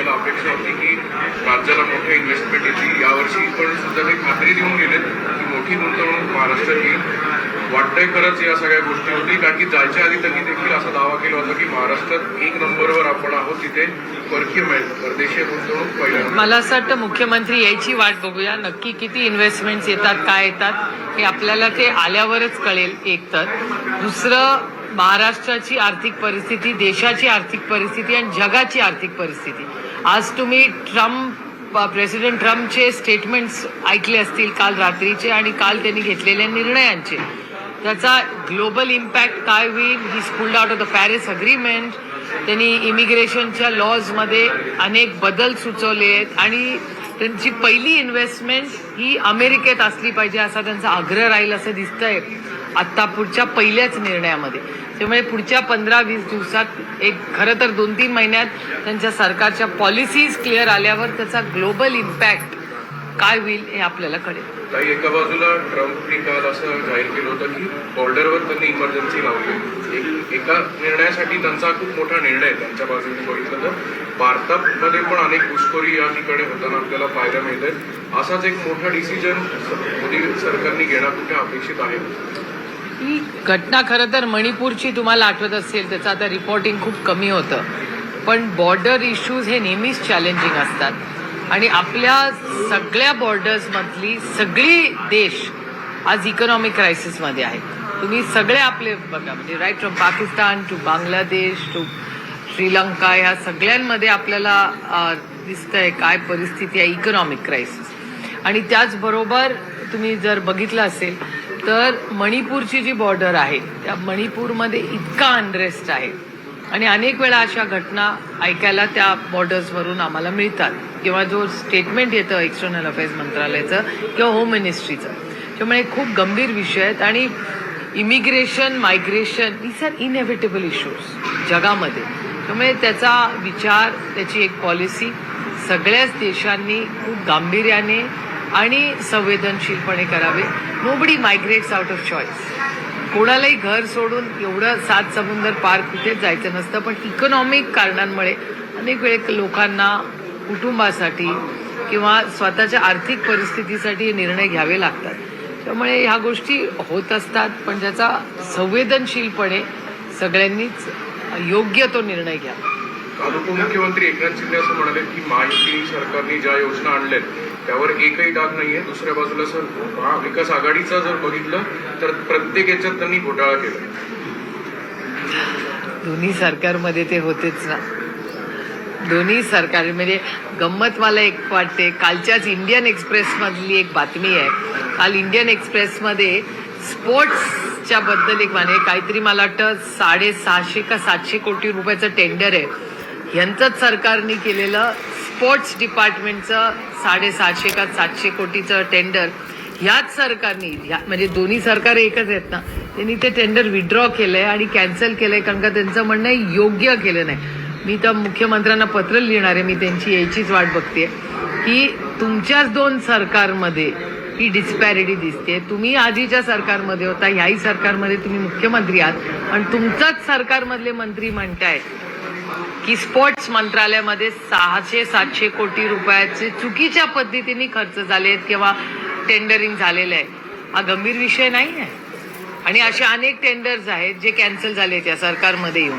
आपल्याला अपेक्षा होती की राज्याला मोठ्या इन्व्हेस्टमेंट येतील. यावर्षी पण सुद्धा ते खात्री देऊन गेलेत की मोठी गुंतवणूक महाराष्ट्रात येईल. वाटतंय खरंच या सगळ्या गोष्टी होती, कारण की जायच्या आधी त्यांनी देखील असा दावा केला होता की महाराष्ट्रात 1 नंबरवर आपण आहोत, तिथे परकीय परदेशी गुंतवणूक पहिल्या. मला असं वाटतं मुख्यमंत्री यायची वाट बघूया. नक्की किती इन्व्हेस्टमेंट्स येतात, काय येतात हे आपल्याला ते आल्यावरच कळेल. एक तर दुसरं, महाराष्ट्राची आर्थिक परिस्थिती, देशाची आर्थिक परिस्थिती आणि जगाची आर्थिक परिस्थिती. आज तुम्ही प्रेसिडेंट ट्रम्पचे स्टेटमेंट्स ऐकले असतील काल रात्रीचे आणि काल त्यांनी घेतलेल्या निर्णयांचे. त्याचा ग्लोबल इम्पॅक्ट काय होईल. ही pulled out of the Paris agreement. त्यांनी इमिग्रेशनच्या लॉजमध्ये अनेक बदल सुचवले आहेत आणि त्यांची पहिली इन्व्हेस्टमेंट ही अमेरिकेत असली पाहिजे असा त्यांचा आग्रह राहील असं दिसतंय आत्ता पुढच्या पहिल्याच निर्णयामध्ये. त्यामुळे पुढच्या 15-20 दिवसात एक खरं तर 2-3 महिन्यात त्यांच्या सरकारच्या पॉलिसीज क्लिअर आल्यावर त्याचा ग्लोबल इम्पॅक्ट काय होईल हे आपल्याला कळेल. काही एका बाजूला ट्रम्पनी काल असं जाहीर केलं होतं की बॉर्डरवर त्यांनी इमर्जन्सी लावली. एका निर्णयासाठी त्यांचा खूप मोठा निर्णय त्यांच्या बाजूने बघितलं तर भारतामध्ये पण अनेक घुसखोरी या ठिकाणी होताना आपल्याला पाहायला मिळते. असाच एक मोठा डिसिजन मोदी सरकारने घेणं कुठे अपेक्षित आहे. ही घटना खरं तर मणिपूरची तुम्हाला आठवत असेल, त्याचं आता रिपोर्टिंग खूप कमी होतं. पण बॉर्डर इश्यूज हे नेहमीच चॅलेंजिंग असतात आणि आपल्या सगळ्या बॉर्डर्समधली सगळी देश आज इकॉनॉमिक क्रायसिसमध्ये आहेत. तुम्ही सगळे आपले बघा, म्हणजे right from Pakistan to Bangladesh to Sri Lanka, ह्या सगळ्यांमध्ये आपल्याला दिसतंय काय परिस्थिती आहे, इकॉनॉमिक क्रायसिस. आणि त्याचबरोबर तुम्ही जर बघितलं असेल तर मणिपूरची जी बॉर्डर आहे त्या मणिपूरमध्ये इतका अनरेस्ट आहे आणि अनेक वेळा अशा घटना ऐकायला त्या बॉर्डर्सवरून आम्हाला मिळतात किंवा जो स्टेटमेंट येतं एक्सटर्नल अफेअर्स मंत्रालयाचं किंवा होम मिनिस्ट्रीचं. त्यामुळे खूप गंभीर विषय आहेत आणि immigration, migration these are inevitable issues जगामध्ये. त्यामुळे त्याचा विचार, त्याची एक पॉलिसी सगळ्याच देशांनी खूप गांभीर्याने आणि संवेदनशीलपणे करावे. Nobody migrates out of choice. कोणालाही घर सोडून एवढं 7 समुद्र पार कुठेच जायचं नसतं, पण इकॉनॉमिक कारणांमुळे अनेक वेळे लोकांना कुटुंबासाठी किंवा स्वतःच्या आर्थिक परिस्थितीसाठी निर्णय घ्यावे लागतात. त्यामुळे ह्या गोष्टी होत असतात, पण त्याचा संवेदनशीलपणे सगळ्यांनीच योग्य तो निर्णय घ्यावा. काल उपमुख्यमंत्री एकनाथ शिंदे असं म्हणाले की महायुती सरकारने ज्या योजना आणल्यात त्यावर एकही डाग नाहीये. दुसऱ्या बाजूला सर महाविकास आघाडीचा जर बघितलं तर प्रत्येक याच्यात त्यांनी घोटाळा केला. दोन्ही सरकारमध्ये ते होतेच ना. दोन्ही सरकार म्हणजे गंमत मला एक वाटते. कालच्याच इंडियन एक्सप्रेसमधली एक बातमी आहे. काल इंडियन एक्सप्रेसमध्ये स्पोर्ट्सच्या बद्दल एक म्हणे काहीतरी मला वाटतं 650 का 700 कोटी रुपयाचं टेंडर आहे. यांचंच सरकारने केलेलं स्पोर्ट्स डिपार्टमेंटचं 650 का 700 कोटीचं टेंडर ह्याच सरकारने, म्हणजे दोन्ही सरकार एकच आहेत ना, त्यांनी ते टेंडर विड्रॉ केलंय आणि कॅन्सल केलंय कारण का त्यांचं म्हणणं आहे योग्य केलं नाही. मी तर मुख्यमंत्र्यांना पत्र लिहिणार आहे, मी त्यांची यायचीच वाट बघते की तुमच्याच 2 सरकारमध्ये ही डिस्पॅरिटी दिसते. तुम्ही आधीच्या सरकारमध्ये होता, ह्याही सरकारमध्ये तुम्ही मुख्यमंत्री आहात आणि तुमचाच सरकारमधले मंत्री म्हणतायत की स्पोर्ट्स मंत्रालयामध्ये 600-700 कोटी रुपयाचे चुकीच्या पद्धतीने खर्च झाले आहेत किंवा टेंडरिंग झालेलं आहे. हा गंभीर विषय नाही आहे. आणि असे अनेक टेंडर्स आहेत जे कॅन्सल झाले आहेत या सरकारमध्ये येऊन.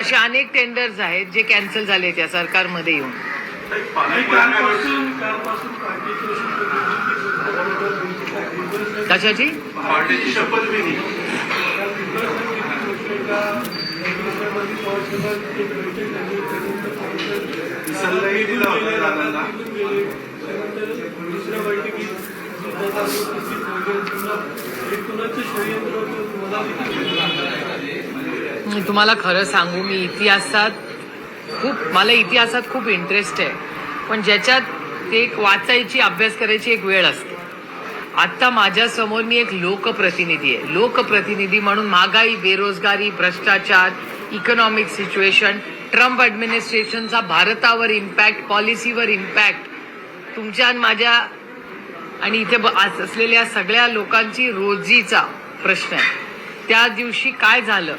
असे अनेक टेंडर्स आहेत जे कॅन्सल झाले आहेत या सरकारमध्ये येऊन. कशाची तुम्हाला खरं सांगू, मी मला इतिहासात खूप इंटरेस्ट आहे, पण ज्याच्यात ते एक वाचायची, अभ्यास करायची एक वेळ असते. आता माझ्या समोर मी एक लोकप्रतिनिधी आहे. लोकप्रतिनिधी म्हणून महागाई, बेरोजगारी, भ्रष्टाचार, इकॉनॉमिक सिच्युएशन, ट्रम्प ॲडमिनिस्ट्रेशनचा भारतावर इम्पॅक्ट, पॉलिसीवर इम्पॅक्ट, तुमच्या आणि माझ्या आणि इथे असलेल्या सगळ्या लोकांची रोजीचा प्रश्न आहे. त्या दिवशी काय झालं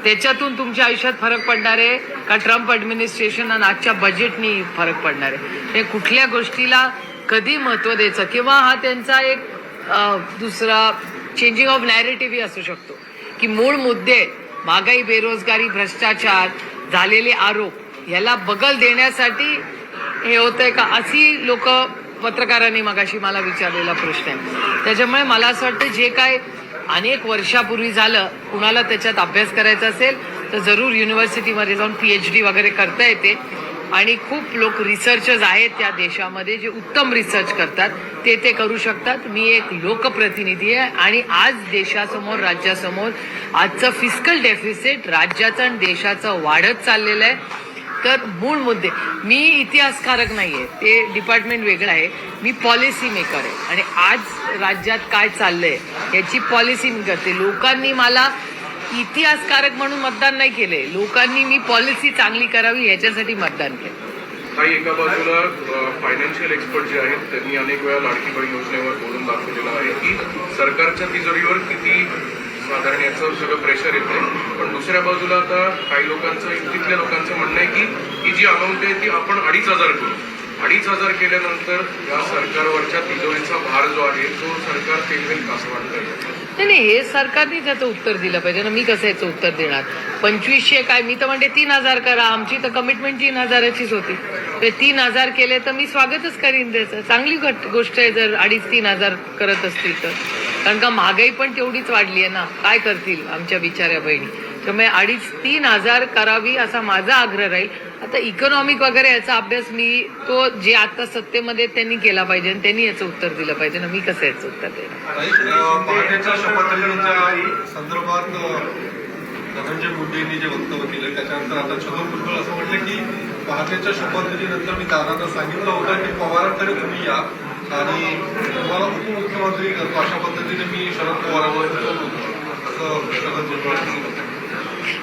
त्याच्यातून तुमच्या आयुष्यात फरक पडणार आहे का ट्रम्प ॲडमिनिस्ट्रेशन आणि आजच्या बजेटनी फरक पडणार आहे? हे कुठल्या गोष्टीला कधी महत्त्व द्यायचं किंवा हा त्यांचा एक दुसरा चेंजिंग ऑफ नॅरेटिव्हही असू शकतो की मूळ मुद्दे महागाई, बेरोजगारी, भ्रष्टाचार, झालेले आरोप याला बगल देण्यासाठी हे होतंय का, अशी लोक पत्रकारांनी मगाशी मला विचारलेला प्रश्न आहे. त्याच्यामुळे मला असं वाटतं जे काय अनेक वर्षापूर्वी झालं, कुणाला त्याच्यात अभ्यास करायचा असेल तर जरूर युनिव्हर्सिटीमध्ये जाऊन PhD वगैरे करता येते आणि खूप लोक रिसर्चर्स आहेत त्या देशामध्ये जे उत्तम रिसर्च करतात, ते करू शकतात. मी एक लोकप्रतिनिधी आहे आणि आज देशासमोर, राज्यासमोर आजचं फिस्कल डेफिसिट राज्याचं आणि देशाचं वाढत चाललेलं आहे. तर मूळ मुद्दे, मी इतिहासकारक नाही आहे, ते डिपार्टमेंट वेगळं आहे, मी पॉलिसी मेकर आहे आणि आज राज्यात काय चाललंय याची पॉलिसी मी करते. लोकांनी मला इतिहासकारक म्हणून मतदान नाही केले, लोकांनी मी पॉलिसी चांगली करावी याच्यासाठी मतदान केलं. काही एका बाजूला फायनान्शियल एक्सपर्ट जे आहेत त्यांनी अनेक वेळा लाडकी बहीण योजनेवर बोलून दाखवलेलं आहे की सरकारच्या तिजोरीवर किती साधारण याचं सगळं प्रेशर येते. पण दुसऱ्या बाजूला आता काही लोकांचं, युतीतल्या लोकांचं म्हणणं आहे की ही जी अमाऊंट आहे ती आपण 2,500 करू. 2,500 केल्यानंतर या सरकारवरच्या तिजोरीचा भार जो आहे तो सरकार पेलवेल का असं वाटतं? नाही, हे सरकारने त्याचं उत्तर दिलं पाहिजे ना. मी कसं याचं उत्तर देणार? 2,500 काय, मी तर म्हणते 3,000 करा. आमची तर कमिटमेंट 3,000चीच होती. ते 3,000 केले तर मी स्वागतच करीन त्याचं. चांगली गोष्ट आहे जर 2,500-3,000 करत असतील तर, कारण का महागाई पण तेवढीच वाढली आहे ना. काय करतील आमच्या बिचाऱ्या बहिणी? त्यामुळे 2,500-3,000 करावी असा माझा आग्रह राहील. आता इकॉनॉमिक वगैरे याचा अभ्यास तो जे आता सत्तेमध्ये त्यांनी केला पाहिजे आणि त्यांनी याचं उत्तर दिलं पाहिजे ना. मी कसं याचं उत्तर देणार? पहाटेच्या शपथविधीच्या संदर्भात धनंजय मुंडेंनी जे वक्तव्य केलं त्याच्यानंतर आता छगन भुजबळ असं म्हटलं की पहाटेच्या शपथविधीनंतर मी दादांना सांगितलं होतं की पवारांकडे तुम्ही या आणि तुम्हाला उपमुख्यमंत्री करतो, अशा पद्धतीने मी शरद पवारांवर सुचवलं होतं, असं छगन भुजबळ.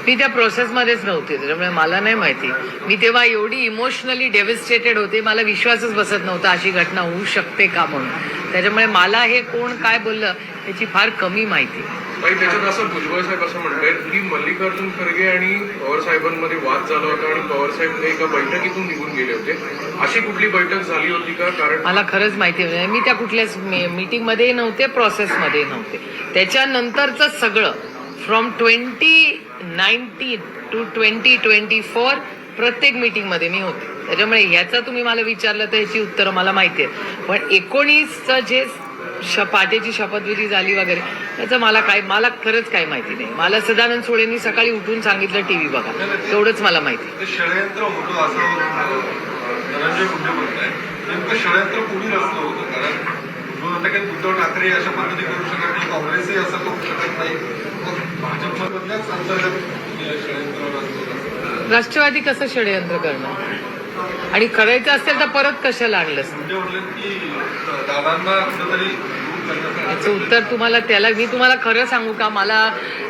मी त्या प्रोसेसमध्येच नव्हते, त्याच्यामुळे मला नाही माहिती. मी तेव्हा एवढी इमोशनली डेव्हिस्टेटेड होते, मला विश्वासच बसत नव्हता अशी घटना होऊ शकते का म्हणून. त्याच्यामुळे मला हे कोण काय बोललं याची फार कमी माहिती. काही त्याच्यात असं भुजबळ साहेब असं म्हणतायत की मल्लिकार्जुन खरगे आणि पवार साहेबांमध्ये वाद झाला होता आणि पवार साहेब एका बैठकीतून निघून गेले होते. अशी कुठली बैठक झाली होती का? कारण मला खरंच माहिती नाही. मी त्या कुठल्याच मीटिंगमध्ये नव्हते, प्रोसेसमध्ये नव्हते. त्याच्यानंतरचं सगळं फ्रॉम 2019 टू 2024 प्रत्येक मीटिंगमध्ये मी होते. त्याच्यामुळे ह्याचं तुम्ही मला विचारलं तर ह्याची उत्तरं मला माहिती आहे. पण 19चं जे पहाटेची शपथविधी झाली वगैरे त्याचं मला खरंच काही माहिती नाही. मला सदानंद सोळेंनी सकाळी उठून सांगितलं टीव्ही बघा, तेवढंच मला माहिती. ते षडयंत्र होतं असं धनंजय मुंडे म्हणताय. नेमकं षडयंत्र कोणी रचलं होतं? कारण आता काही उद्धव ठाकरे अशा पद्धती करू शकत नाही, काँग्रेसही असं करू शकत नाही, भाजपमधल्याच अंतर्गत षडयंत्र रचलं. राष्ट्रवादी कसं षडयंत्र करणार? आणि करायचं असेल तर परत कशाला आणलंस? मुंडे म्हणले की दादांना कुठेतरी याचं उत्तर तुम्हाला मी तुम्हाला खरं सांगू का,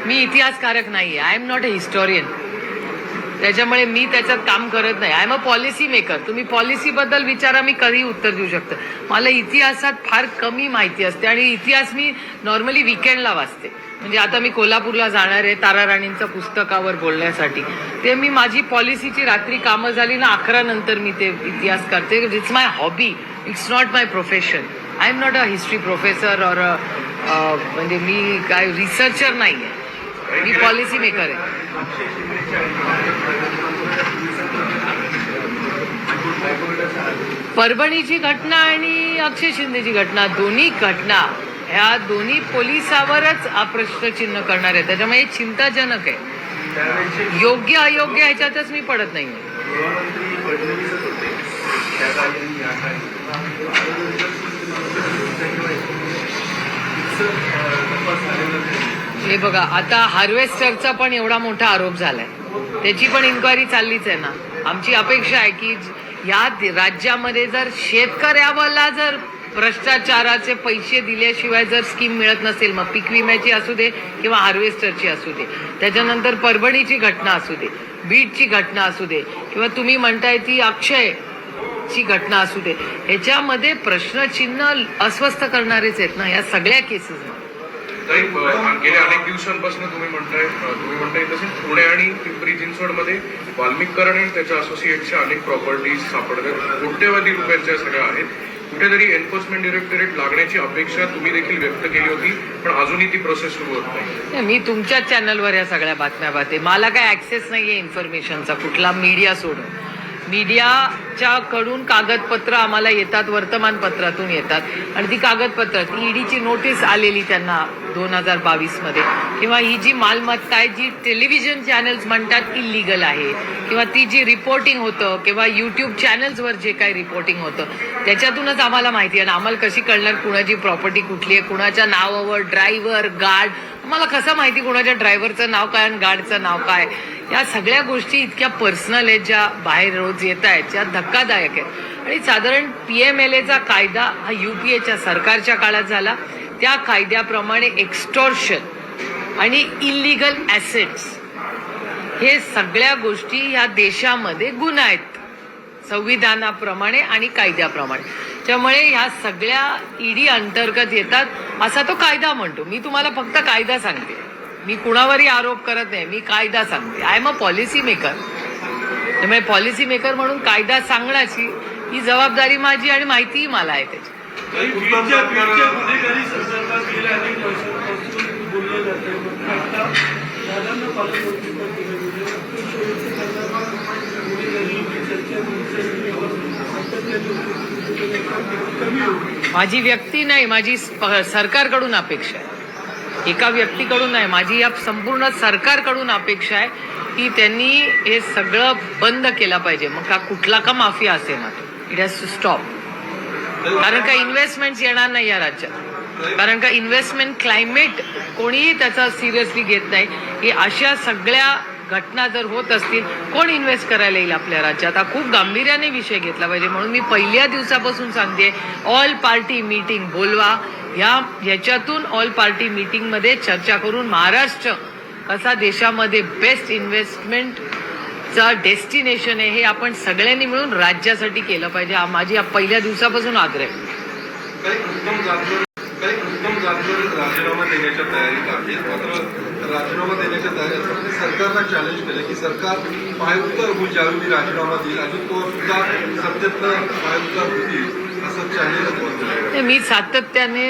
मी इतिहासकारक नाहीये. I am not a historian. त्याच्यामुळे मी त्याच्यात काम करत नाही. I am a policy maker. तुम्ही पॉलिसीबद्दल विचारा, मी कधी उत्तर देऊ शकते. मला इतिहासात फार कमी माहिती असते आणि इतिहास मी नॉर्मली विकेंडला वाचते. म्हणजे आता मी कोल्हापूरला जाणार आहे तारा राणींच्या पुस्तकावर बोलण्यासाठी. ते मी माझी पॉलिसीची रात्री कामं झाली ना 11 नंतर मी ते इतिहास करते. It's my hobby, it's not my profession. I am not a history professor और म्हणजे मी काय रिसर्चर नाही आहे, मी पॉलिसी मेकर आहे. परभणीची घटना आणि अक्षय शिंदेची घटना, दोन्ही घटना ह्या दोन्ही पोलिसावरच प्रश्नचिन्ह करणार आहे. त्याच्यामुळे हे चिंताजनक आहे. योग्य अयोग्य ह्याच्यातच मी पडत नाही. हे बघा, आता हार्वेस्टरचा पण एवढा मोठा आरोप झालाय, त्याची पण इन्क्वायरी चाललीच आहे ना. आमची अपेक्षा आहे की या राज्यामध्ये जर शेतकऱ्याला जर भ्रष्टाचाराचे पैसे दिल्याशिवाय जर स्कीम मिळत नसेल, मग पीक विम्याची असू दे किंवा हार्वेस्टरची असू दे, त्याच्यानंतर परभणीची घटना असू दे, बीडची घटना असू दे, किंवा तुम्ही म्हणताय ती अक्षयची घटना असू दे, ह्याच्यामध्ये प्रश्नचिन्ह अस्वस्थ करणारेच आहेत ना या सगळ्या केसेस. ताई, गेल्या अनेक दिवसांपासून तुम्ही म्हणताय तसे पुणे आणि पिंपरी चिंचवडमध्ये वाल्मिककरण आणि त्याच्या असोसिएटच्या अनेक प्रॉपर्टीज सापडतात, कोट्यवधी रुपयांच्या सगळ्या आहेत. कुठेतरी एन्फोर्समेंट डायरेक्टरेट लागण्याची अपेक्षा तुम्ही देखील व्यक्त केली होती, पण अजूनही ती प्रोसेस सुरू होत नाही. मी तुमच्याच चॅनलवर या सगळ्या बातम्या पाहते. मला काय ऍक्सेस नाहीये इन्फॉर्मेशनचा, कुठला मीडिया सोडून. मीडियाच्या कडून कागदपत्र आम्हाला येतात, वर्तमानपत्रातून येतात, आणि ती कागदपत्र ईडीची नोटीस आलेली त्यांना 2022 मध्ये, किंवा ही जी मालमत्ता आहे जी टेलिव्हिजन चॅनल्स म्हणतात इलिगल आहे, किंवा ती जी रिपोर्टिंग होतं किंवा युट्यूब चॅनल्सवर जे काही रिपोर्टिंग होतं त्याच्यातूनच आम्हाला माहिती आहे. आणि आम्हाला कशी कळणार कुणाची प्रॉपर्टी कुठली आहे, कुणाच्या नावावर, ड्रायव्हर, गार्ड, आम्हाला कसं माहिती कुणाच्या ड्रायव्हरचं नाव काय आणि गार्डचं नाव काय. या सगळ्या गोष्टी इतक्या पर्सनल आहेत ज्या बाहेर रोज येत आहेत, ज्या धक्कादायक आहेत. आणि साधारण PMLAचा कायदा हा UPAच्या सरकारच्या काळात झाला. त्या कायद्याप्रमाणे एक्स्टॉर्शन आणि इलिगल ॲसेट्स हे सगळ्या गोष्टी ह्या देशामध्ये गुन्हा आहेत, संविधानाप्रमाणे आणि कायद्याप्रमाणे. त्यामुळे ह्या सगळ्या ईडी अंतर्गत येतात असा तो कायदा म्हणतो. मी तुम्हाला फक्त कायदा सांगते, मी कुणावरही आरोप करत नाही, मी कायदा सांगते. I am a policy maker. त्यामुळे पॉलिसी मेकर म्हणून कायदा सांगण्याची ही जबाबदारी माझी आणि माहितीही मला आहे त्याची. माझी व्यक्ती नाही, माझी सरकारकडून अपेक्षा आहे. एका व्यक्तीकडून नाही, माझी या संपूर्ण सरकारकडून अपेक्षा आहे की त्यांनी हे सगळं बंद केलं पाहिजे. मग का कुठला का माफिया असेल ना, इट हॅज टू स्टॉप. कारण का इन्व्हेस्टमेंट येणार नाही या राज्यात, कारण का इन्व्हेस्टमेंट क्लायमेट कोणीही त्याचा सिरियसली घेत नाही. हे अशा सगळ्या घटना जर होत असतील, कोण इन्व्हेस्ट करायला येईल आपल्या राज्यात? हा खूप गांभीर्याने विषय घेतला पाहिजे. म्हणून मी पहिल्या दिवसापासून सांगते, ऑल पार्टी मीटिंग बोलवा. याच्यातून ऑल पार्टी मीटिंग मध्ये चर्चा करून महाराष्ट्र कसा देशामध्ये बेस्ट इन्व्हेस्टमेंटचा डेस्टिनेशन आहे हे आपण सगळ्यांनी मिळून राज्यासाठी केलं पाहिजे. हा माझी पहिल्या दिवसापासून आग्रह आहे. काही उत्तम जानकर राजीनामा देण्याच्या तयारीत आहे, मात्र राजीनामा देण्याच्या तयारी असताना सरकारला चॅलेंज केलं की सरकार पायउतार होईल ज्यावेळी मी राजीनामा देईल, अजित पवार सुद्धा सत्तेतनं पायउतार होतील असं चॅलेंज. मी सातत्याने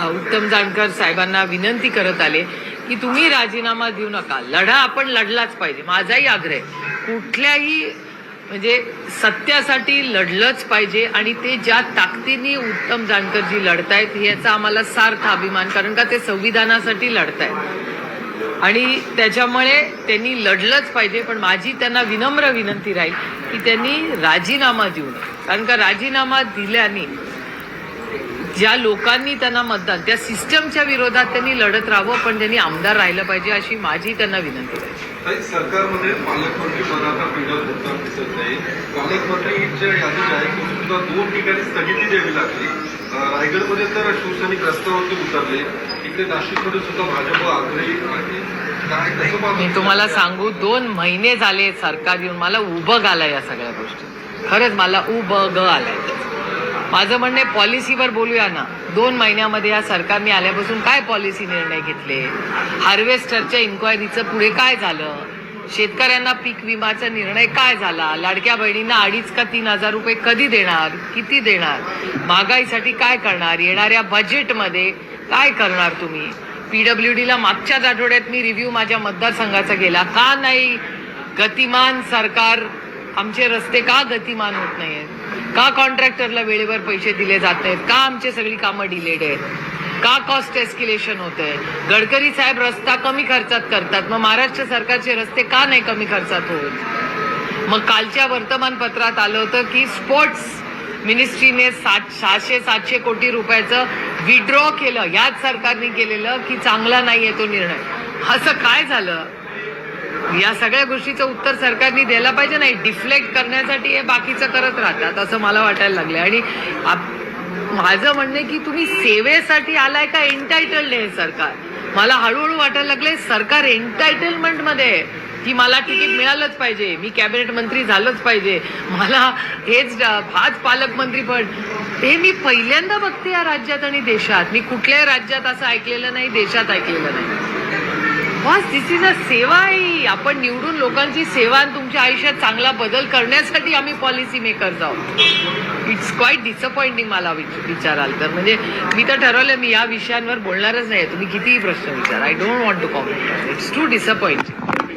उत्तम जानकर साहेबांना विनंती करत आले की तुम्ही राजीनामा देऊ नका, लढा आपण लढलाच पाहिजे. माझाही आग्रह आहे, कुठल्याही म्हणजे सत्यासाठी लढलंच पाहिजे. आणि ते ज्या ताकदीने उत्तम जानकरजी लढतायत याचा आम्हाला सार्थ अभिमान, कारण का ते संविधानासाठी लढतायत आणि त्याच्यामुळे त्यांनी लढलंच पाहिजे. पण माझी त्यांना विनम्र विनंती राहील की त्यांनी राजीनामा देऊ नये, कारण का राजीनामा दिल्याने ज्या लोकांनी त्यांना मतदान, त्या सिस्टमच्या विरोधात त्यांनी लढत राहावं, पण त्यांनी आमदार राहिलं पाहिजे अशी माझी त्यांना विनंती आहे. सरकारमध्ये पालकमंत्री पदाचा पिढा होता दिसत नाही. पालकमंत्रीच्या यादी जाहीर करून सुद्धा 2 ठिकाणी स्थगिती द्यावी लागली. रायगडमध्ये तर शिवसैनिक रस्त्यावरती उतरले, इकडे नाशिकमध्ये सुद्धा भाजप आग्रही आहे. काय कसं पाहतो? मी तुम्हाला सांगू, 2 महिने झाले सरकार येऊन, मला उभं आलाय या सगळ्या गोष्टी. खरंच मला उभं आलाय. माझं म्हणणे पॉलिसीवर बोलूया ना. 2 महिन्यामध्ये या सरकारने आल्यापासून काय पॉलिसी निर्णय घेतले? हार्वेस्टरच्या इन्क्वायरीचं पुढे काय झालं? शेतकऱ्यांना पीक विमाचा निर्णय काय झाला? लाडक्या बहिणींना 2,500 का 3,000 रुपये कधी देणार? किती देणार? महागाईसाठी काय करणार? येणाऱ्या बजेटमध्ये काय करणार तुम्ही? PWDला मागच्याच आठवड्यात मी रिव्ह्यू माझ्या मतदारसंघाचा केला. का नाही गतिमान सरकार? आमचे रस्ते का गतिमान होत नाहीत? का कॉन्ट्रॅक्टरला वेळेवर पैसे दिले जात नाहीत? का आमची सगळी कामं डिलेड आहेत? का कॉस्ट एस्किलेशन होत आहे? गडकरी साहेब रस्ता कमी खर्चात करतात, मग महाराष्ट्र सरकारचे रस्ते का नाही कमी खर्चात होत? मग कालच्या वर्तमानपत्रात आलं होतं की स्पोर्ट्स मिनिस्ट्रीने 600-700 कोटी रुपयाचं विड्रॉ केलं. याच सरकारने केलेलं की चांगला नाहीये तो निर्णय. असं काय झालं? या सगळ्या गोष्टीचं उत्तर सरकारने द्यायला पाहिजे. नाही, डिफ्लेक्ट करण्यासाठी हे बाकीचं करत राहतात असं मला वाटायला लागलं. आणि माझं म्हणणं की तुम्ही सेवेसाठी आलाय का एंटायटल्ड आहे सरकार? मला हळूहळू वाटायला लागले सरकार एंटायटलमेंट मध्ये. की मला तिकीट मिळालंच पाहिजे, मी कॅबिनेट मंत्री झालंच पाहिजे, मला हाच पालकमंत्री पण. हे मी पहिल्यांदा बघते या राज्यात आणि देशात. मी कुठल्याही राज्यात असं ऐकलेलं नाही, देशात ऐकलेलं नाही. बस दिस इज अ सेवा आहे. आपण निवडून लोकांची सेवा आणि तुमच्या आयुष्यात चांगला बदल करण्यासाठी आम्ही पॉलिसी मेकर्स आहोत. इट्स क्वाईट डिसअपॉइंटिंग मला विचाराल तर. म्हणजे मी तर ठरवलं मी या विषयांवर बोलणारच नाही. तुम्ही कितीही प्रश्न विचारा. I don't want to comment. It's too disappointing.